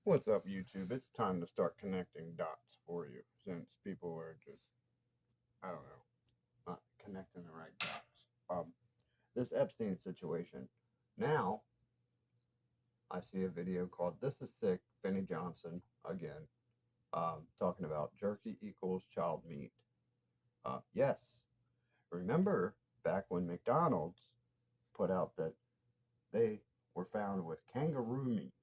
What's up, YouTube? It's time to start connecting dots for you since people are just, I don't know, not connecting the right dots. Um, this Epstein situation. Now, I see a video called This is Sick, Benny Johnson, again, talking about jerky equals child meat. Yes, remember back when McDonald's put out that they were found with kangaroo meat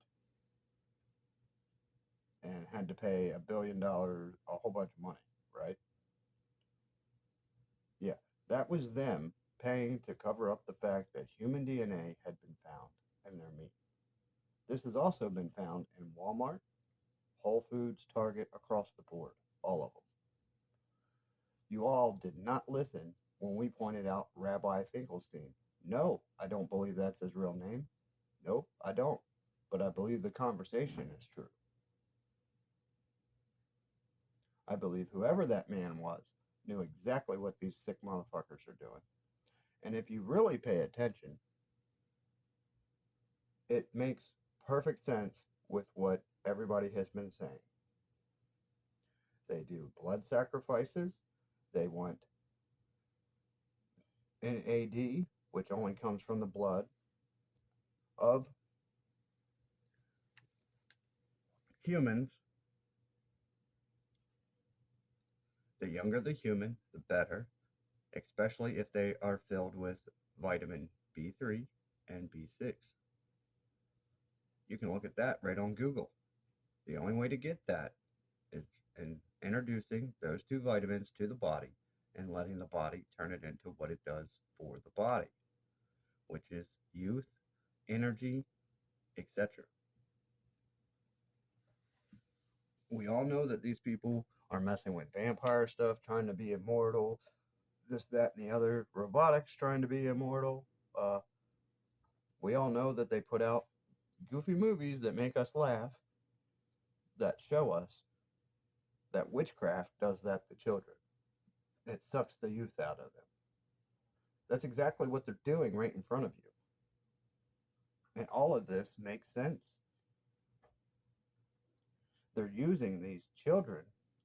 and had to pay $1 billion, a whole bunch of money, right? Yeah, that was them paying to cover up the fact that human DNA had been found in their meat. This has also been found in Walmart, Whole Foods, Target, across the board, all of them. You all did not listen when we pointed out Rabbi Finkelstein. No, I don't believe that's his real name. Nope, I don't. But I believe the conversation is true. I believe whoever that man was knew exactly what these sick motherfuckers are doing. And if you really pay attention, it makes perfect sense with what everybody has been saying. They do blood sacrifices. They want NAD, which only comes from the blood of humans. The younger the human, the better, especially if they are filled with vitamin B3 and B6. You can look at that right on Google. The only way to get that is in introducing those two vitamins to the body and letting the body turn it into what it does for the body, which is youth, energy, etc. We all know that these people are messing with vampire stuff, trying to be immortal, this, that, and the other, robotics trying to be immortal. Uh, we all know that they put out goofy movies that make us laugh, that show us that witchcraft does that to children. It sucks the youth out of them. That's exactly what they're doing right in front of you. And all of this makes sense. They're using these children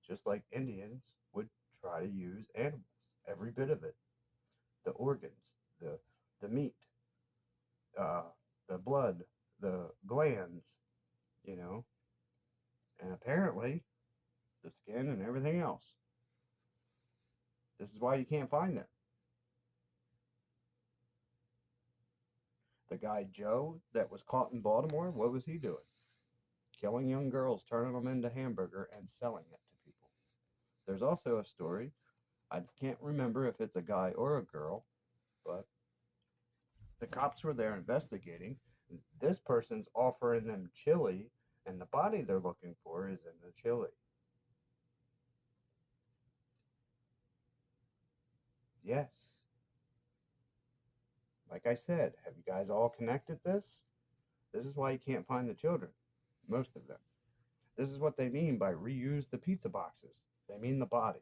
just like Indians would try to use animals. Every bit of it. The organs, the meat, uh, the blood, the glands, you know, and apparently the skin and everything else. This is why you can't find them. The guy Joe that was caught in Baltimore, what was he doing? Killing young girls, turning them into hamburger, and selling it to people. There's also a story. I can't remember if it's a guy or a girl, but the cops were there investigating. This person's offering them chili, and the body they're looking for is in the chili. Yes. Like I said, have you guys all connected this? This is why you can't find the children. Most of them. This is what they mean by reuse the pizza boxes. They mean the bodies.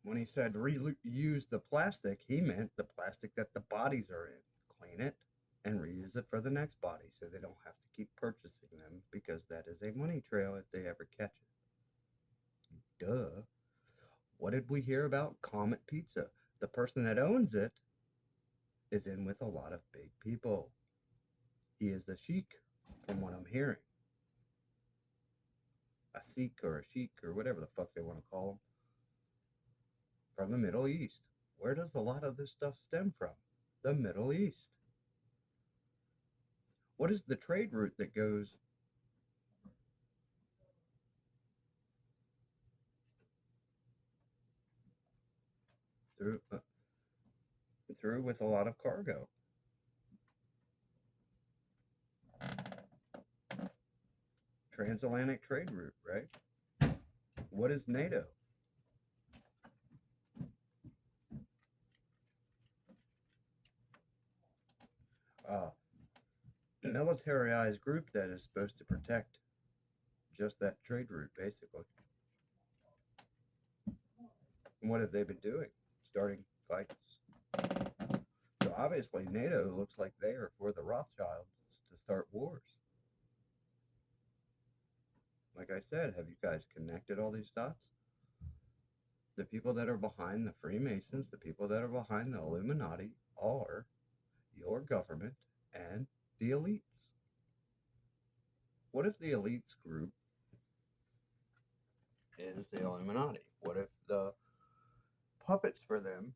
When he said reuse the plastic, he meant the plastic that the bodies are in. Clean it and reuse it for the next body so they don't have to keep purchasing them because that is a money trail if they ever catch it. Duh. What did we hear about Comet Pizza? The person that owns it is in with a lot of big people. He is the sheik, from what I'm hearing. A Sikh or a sheik or whatever the fuck they want to call him. From the Middle East. Where does a lot of this stuff stem from? The Middle East. What is the trade route that goes through through with a lot of cargo? Transatlantic trade route, right? What is NATO? Uh, Militarized group that is supposed to protect just that trade route, basically. And what have they been doing? Starting fights. So obviously, NATO looks like they are for the Rothschilds to start wars. Like I said, have you guys connected all these dots? The people that are behind the Freemasons, the people that are behind the Illuminati are your government and the elites. What if the elites group is the Illuminati? What if the puppets for them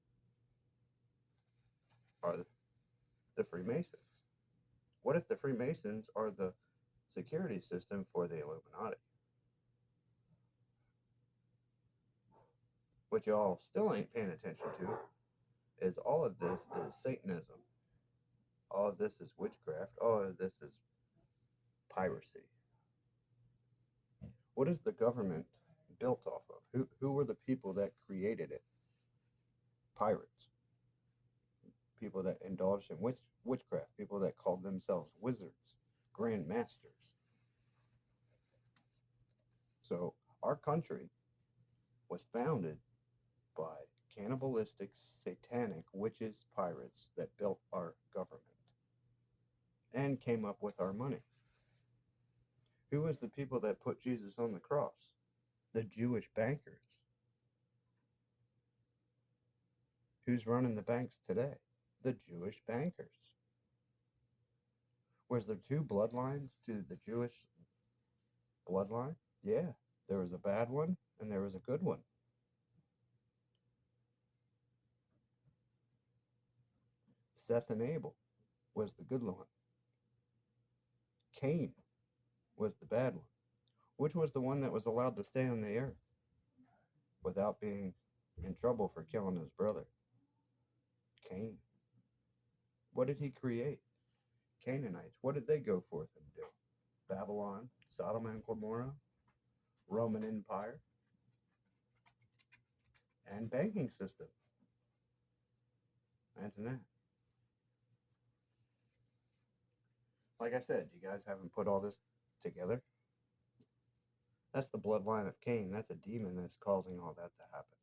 are the Freemasons? What if the Freemasons are the security system for the Illuminati? What y'all still ain't paying attention to is all of this is Satanism. All of this is witchcraft. All of this is piracy. What is the government built off of? Who were the people that created it? Pirates. People that indulged in witchcraft. People that called themselves wizards, grand masters. So our country was founded by cannibalistic, satanic witches, pirates that built our government and came up with our money. Who was the people that put Jesus on the cross? The Jewish bankers. Who's running the banks today? The Jewish bankers. Was there two bloodlines to the Jewish bloodline? Yeah, there was a bad one and there was a good one. Seth and Abel was the good one. Cain was the bad one. Which was the one that was allowed to stay on the earth without being in trouble for killing his brother? Cain. What did he create? Canaanites. What did they go forth and do? Babylon, Sodom and Gomorrah, Roman Empire, and banking system. Imagine that. Like I said, you guys haven't put all this together. That's the bloodline of Cain. That's a demon that's causing all that to happen.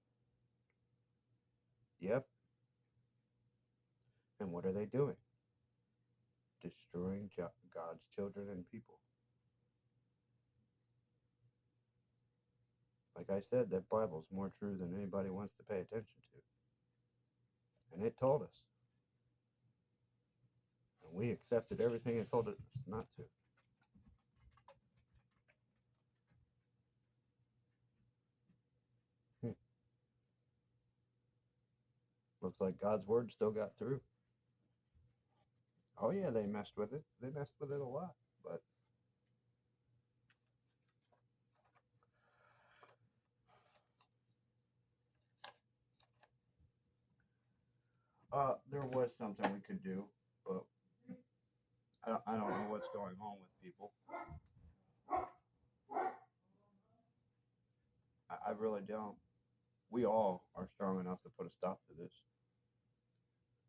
Yep. And what are they doing? Destroying God's children and people. Like I said, that Bible's more true than anybody wants to pay attention to. And it told us. And we accepted everything it told us not to. Looks like God's word still got through. Oh yeah, they messed with it. They messed with it a lot. But there was something we could do, but I don't know what's going on with people. I really don't. We all are strong enough to put a stop to this.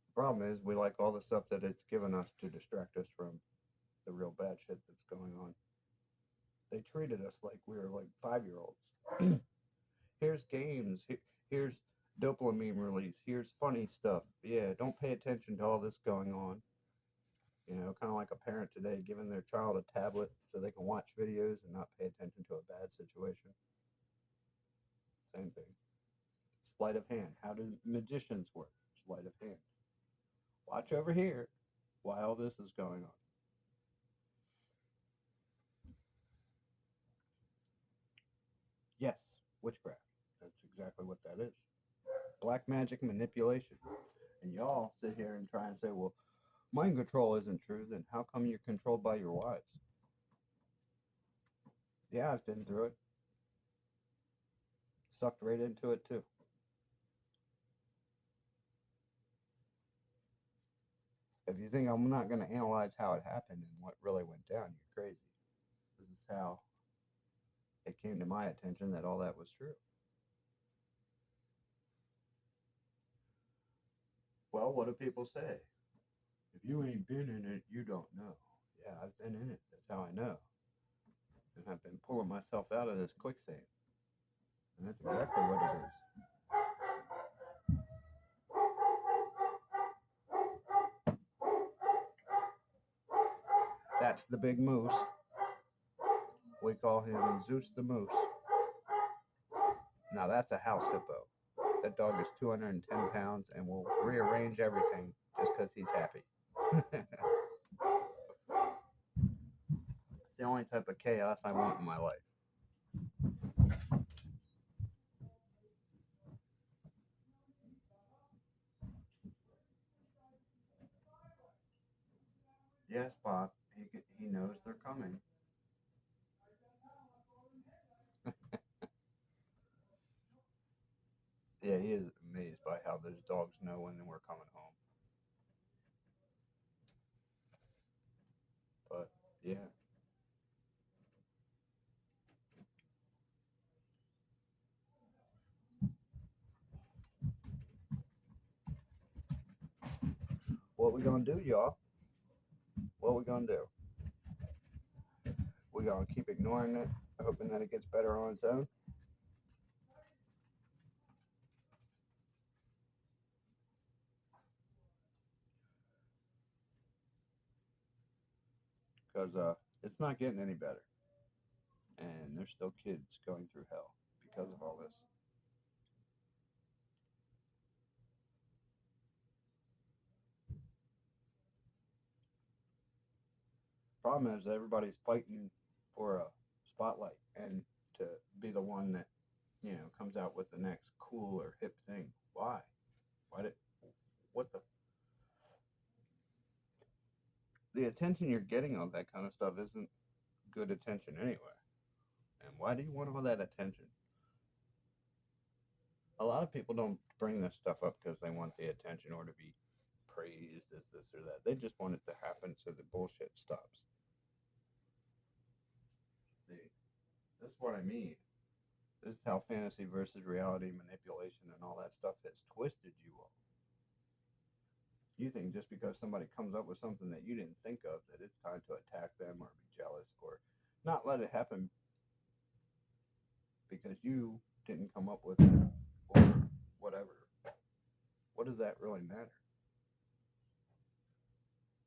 The problem is we like all the stuff that it's given us to distract us from the real bad shit that's going on. They treated us like we were like 5-year-olds. Here's games. Here's dopamine release. Here's funny stuff. Yeah, don't pay attention to all this going on. You know, kind of like a parent today giving their child a tablet so they can watch videos and not pay attention to a bad situation. Same thing. Sleight of hand. How do magicians work? Sleight of hand. Watch over here while this is going on. Yes, witchcraft. That's exactly what that is. Black magic manipulation. And y'all sit here and try and say, well, mind control isn't true, then how come you're controlled by your wives? Yeah, I've been through it. Sucked right into it too. If you think I'm not going to analyze how it happened and what really went down, you're crazy. This is how it came to my attention that all that was true. Well, what do people say? If you ain't been in it, you don't know. Yeah, I've been in it. That's how I know. And I've been pulling myself out of this quicksand. And that's exactly what it is. That's the big moose. We call him Zeus the Moose. Now that's a house hippo. That dog is 210 pounds and will rearrange everything just because he's happy. It's the only type of chaos I want in my life. Yes, Bob. He knows they're coming. Yeah, he is amazed by how those dogs know when we're coming home. But yeah, what we gonna do, y'all? What we gonna do? We gonna keep ignoring it, hoping that it gets better on its own? Because it's not getting any better, and there's still kids going through hell because of all this. Problem is, everybody's fighting for a spotlight and to be the one that comes out with the next cool or hip thing. Why? Why did? What the attention you're getting on that kind of stuff isn't good attention anyway. And why do you want all that attention? A lot of people don't bring this stuff up because they want the attention or to be praised as this or that. They just want it to happen so the bullshit stops. See, this is what I mean. This is how fantasy versus reality manipulation and all that stuff has twisted you all. You think just because somebody comes up with something that you didn't think of that it's time to attack them or be jealous or not let it happen because you didn't come up with it or whatever. What does that really matter?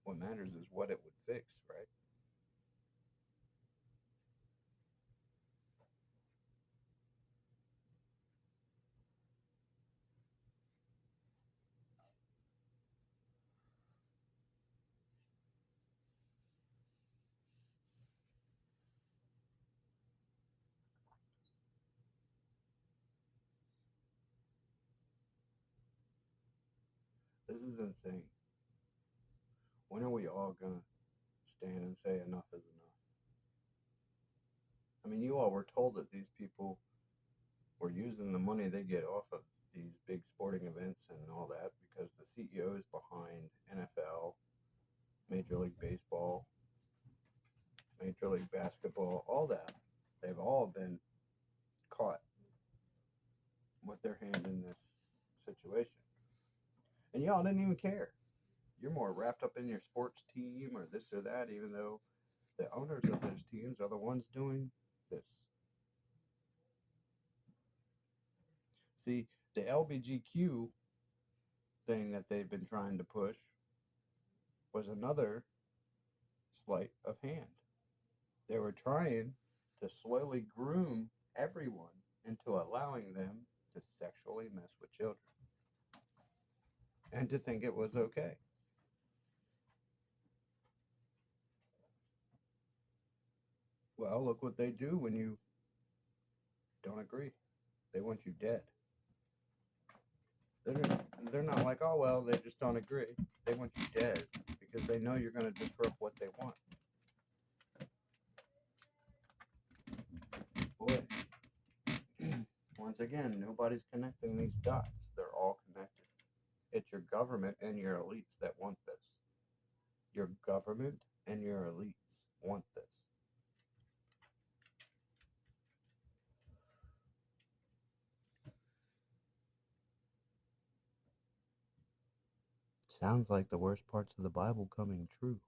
What matters is what it would fix, right? This is insane. When are we all gonna stand and say enough is enough? I mean, you all were told that these people were using the money they get off of these big sporting events and all that because the CEO is behind NFL, Major League Baseball, Major League Basketball, all that. They've all been caught with their hand in this situation. And y'all didn't even care. You're more wrapped up in your sports team or this or that, even though the owners of those teams are the ones doing this. See, the LBGQ thing that they've been trying to push was another sleight of hand. They were trying to slowly groom everyone into allowing them to sexually mess with children and to think it was okay. Well, look what they do when you don't agree. They want you dead. They're not like, oh, well, they just don't agree. They want you dead because they know you're going to disrupt what they want. Boy, once again, nobody's connecting these dots. They're all connected. It's your government and your elites that want this. Your government and your elites want this. Sounds like the worst parts of the Bible coming true.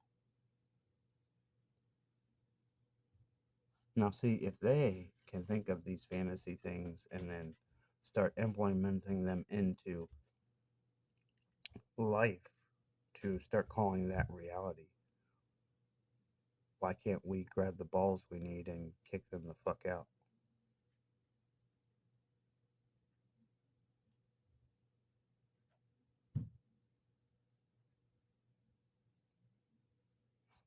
Now, see, if they can think of these fantasy things and then start implementing them into life to start calling that reality, Why can't we grab the balls we need and kick them the fuck out?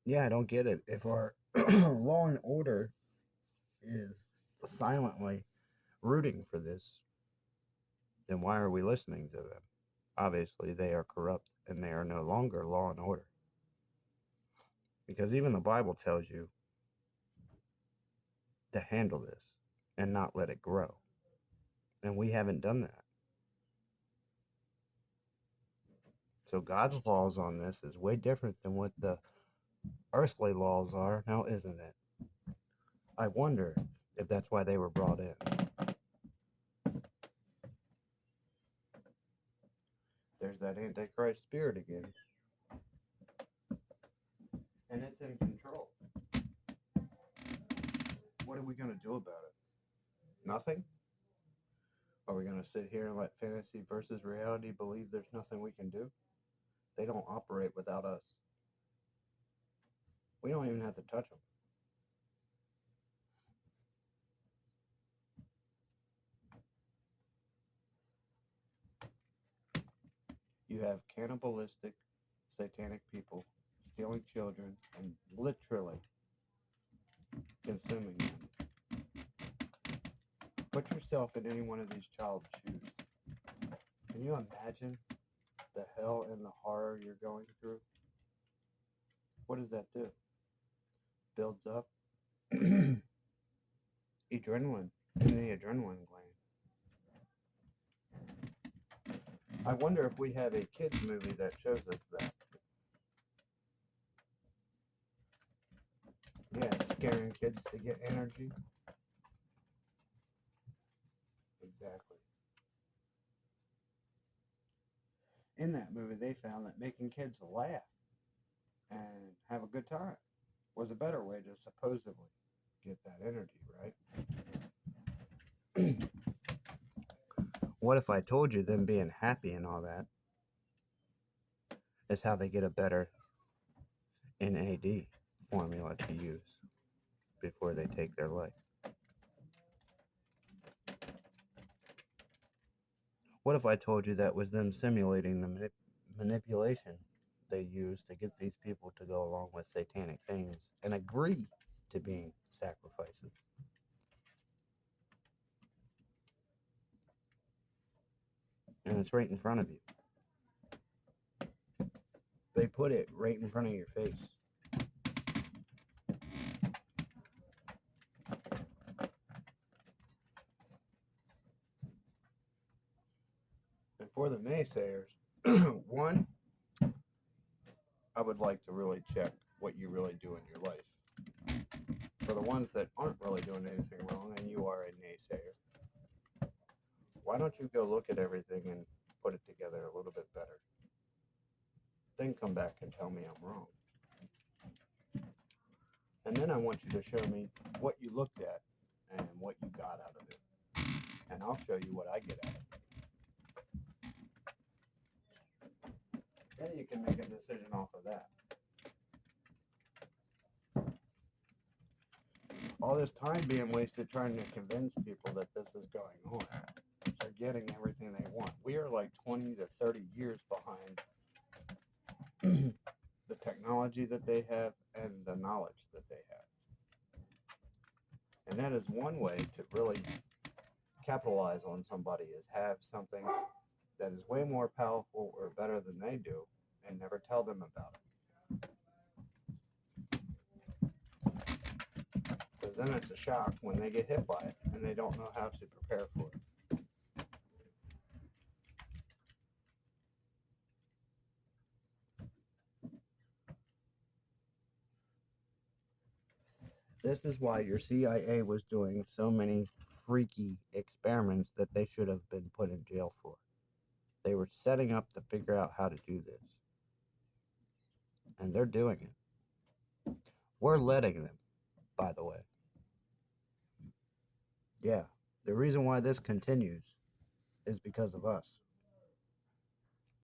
Yeah, I don't get it. If our law and order is silently rooting for this, then why are we listening to them? Obviously, they are corrupt and they are no longer law and order. Because even the Bible tells you to handle this and not let it grow. And we haven't done that. So God's laws on this is way different than what the earthly laws are now, isn't it? I wonder if that's why they were brought in. There's that Antichrist spirit again. And it's in control. What are we going to do about it? Nothing? Are we going to sit here and let fantasy versus reality believe there's nothing we can do? They don't operate without us. We don't even have to touch them. You have cannibalistic, satanic people stealing children and literally consuming them. Put yourself in any one of these child's shoes. Can you imagine the hell and the horror you're going through? What does that do? Builds up adrenaline in the adrenaline gland. I wonder if we have a kids movie that shows us that. Yeah, scaring kids to get energy. Exactly. In that movie, they found that making kids laugh and have a good time was a better way to supposedly get that energy, right? What if I told you them being happy and all that is how they get a better NAD formula to use before they take their life? What if I told you that was them simulating the manipulation they use to get these people to go along with satanic things and agree to being sacrifices? And it's right in front of you. They put it right in front of your face. And for the naysayers, one, I would like to really check what you really do in your life. For the ones that aren't really doing anything wrong and you are a naysayer, why don't you go look at everything and put it together a little bit better? Then come back and tell me I'm wrong. And then I want you to show me what you looked at and what you got out of it. And I'll show you what I get out of it. Then you can make a decision off of that. All this time being wasted trying to convince people that this is going on. They're getting everything they want. We are like 20 to 30 years behind the technology that they have and the knowledge that they have. And that is one way to really capitalize on somebody, is have something that is way more powerful or better than they do and never tell them about it. Because then it's a shock when they get hit by it and they don't know how to prepare for it. This is why your CIA was doing so many freaky experiments that they should have been put in jail for. They were setting up to figure out how to do this. And they're doing it. We're letting them, by the way. Yeah, the reason why this continues is because of us.